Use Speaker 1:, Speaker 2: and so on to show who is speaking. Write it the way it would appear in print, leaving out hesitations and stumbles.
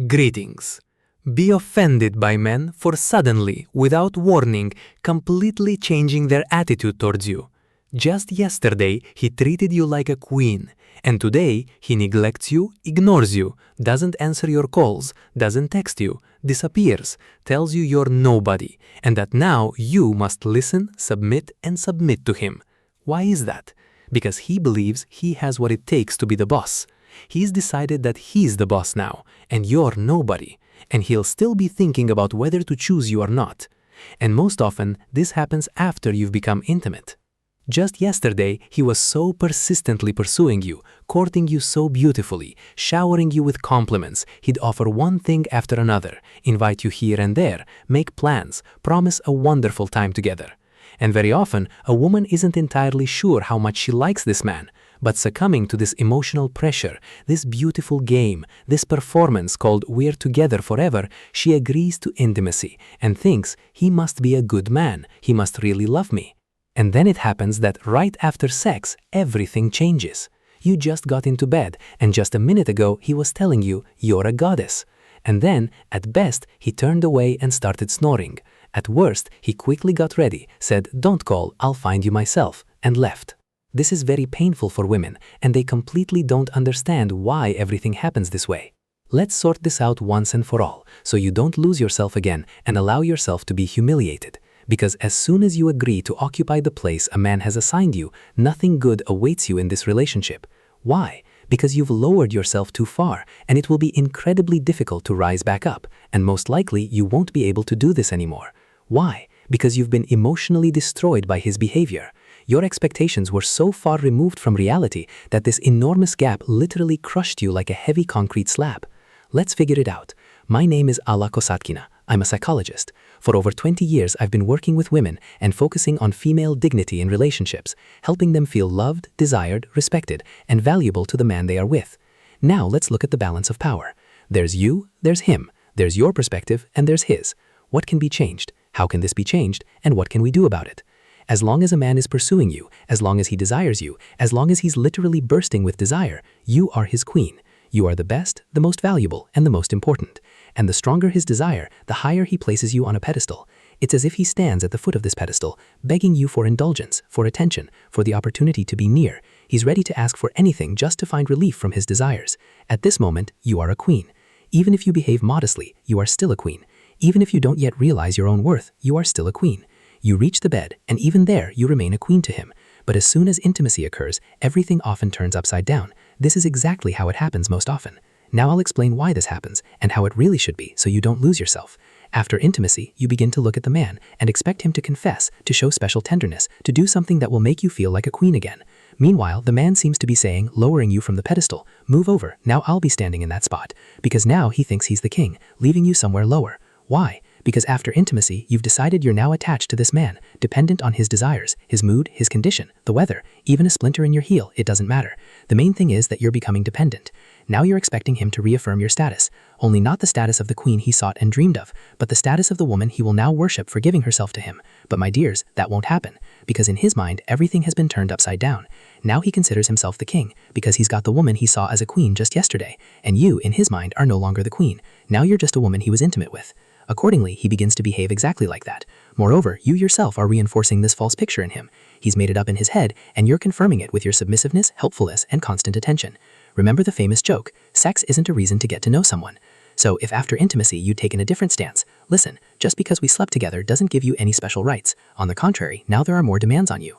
Speaker 1: Greetings. Be offended by men for suddenly, without warning, completely changing their attitude towards you. Just yesterday, he treated you like a queen, and today he neglects you, ignores you, doesn't answer your calls, doesn't text you, disappears, tells you you're nobody, and that now you must listen, submit, and submit to him. Why is that? Because he believes he has what it takes to be the boss. He's decided that he's the boss now, and you're nobody, and he'll still be thinking about whether to choose you or not. And most often, this happens after you've become intimate. Just yesterday, he was so persistently pursuing you, courting you so beautifully, showering you with compliments. He'd offer one thing after another, invite you here and there, make plans, promise a wonderful time together. And very often, a woman isn't entirely sure how much she likes this man, but succumbing to this emotional pressure, this beautiful game, this performance called "we're together forever," she agrees to intimacy and thinks he must be a good man, he must really love me. And then it happens that right after sex, everything changes. You just got into bed, and just a minute ago he was telling you you're a goddess. And then, at best, he turned away and started snoring. At worst, he quickly got ready, said, "Don't call, I'll find you myself," and left. This is very painful for women, and they completely don't understand why everything happens this way. Let's sort this out once and for all, so you don't lose yourself again and allow yourself to be humiliated. Because as soon as you agree to occupy the place a man has assigned you, nothing good awaits you in this relationship. Why? Because you've lowered yourself too far, and it will be incredibly difficult to rise back up, and most likely you won't be able to do this anymore. Why? Because you've been emotionally destroyed by his behavior. Your expectations were so far removed from reality that this enormous gap literally crushed you like a heavy concrete slab. Let's figure it out. My name is Alla Kosatkina. I'm a psychologist. For over 20 years, I've been working with women and focusing on female dignity in relationships, helping them feel loved, desired, respected, and valuable to the man they are with. Now let's look at the balance of power. There's you, there's him, there's your perspective, and there's his. What can be changed? How can this be changed? And what can we do about it? As long as a man is pursuing you, as long as he desires you, as long as he's literally bursting with desire, you are his queen. You are the best, the most valuable, and the most important. And the stronger his desire, the higher he places you on a pedestal. It's as if he stands at the foot of this pedestal, begging you for indulgence, for attention, for the opportunity to be near. He's ready to ask for anything just to find relief from his desires. At this moment, you are a queen. Even if you behave modestly, you are still a queen. Even if you don't yet realize your own worth, you are still a queen. You reach the bed, and even there, you remain a queen to him. But as soon as intimacy occurs, everything often turns upside down. This is exactly how it happens most often. Now I'll explain why this happens, and how it really should be, so you don't lose yourself. After intimacy, you begin to look at the man, and expect him to confess, to show special tenderness, to do something that will make you feel like a queen again. Meanwhile, the man seems to be saying, lowering you from the pedestal, "Move over, now I'll be standing in that spot." Because now he thinks he's the king, leaving you somewhere lower. Why? Because after intimacy, you've decided you're now attached to this man, dependent on his desires, his mood, his condition, the weather, even a splinter in your heel, it doesn't matter. The main thing is that you're becoming dependent. Now you're expecting him to reaffirm your status, only not the status of the queen he sought and dreamed of, but the status of the woman he will now worship for giving herself to him. But my dears, that won't happen, because in his mind, everything has been turned upside down. Now he considers himself the king, because he's got the woman he saw as a queen just yesterday, and you, in his mind, are no longer the queen. Now you're just a woman he was intimate with. Accordingly, he begins to behave exactly like that. Moreover, you yourself are reinforcing this false picture in him. He's made it up in his head, and you're confirming it with your submissiveness, helpfulness, and constant attention. Remember the famous joke, sex isn't a reason to get to know someone. So if after intimacy you'd taken a different stance, listen, just because we slept together doesn't give you any special rights. On the contrary, now there are more demands on you.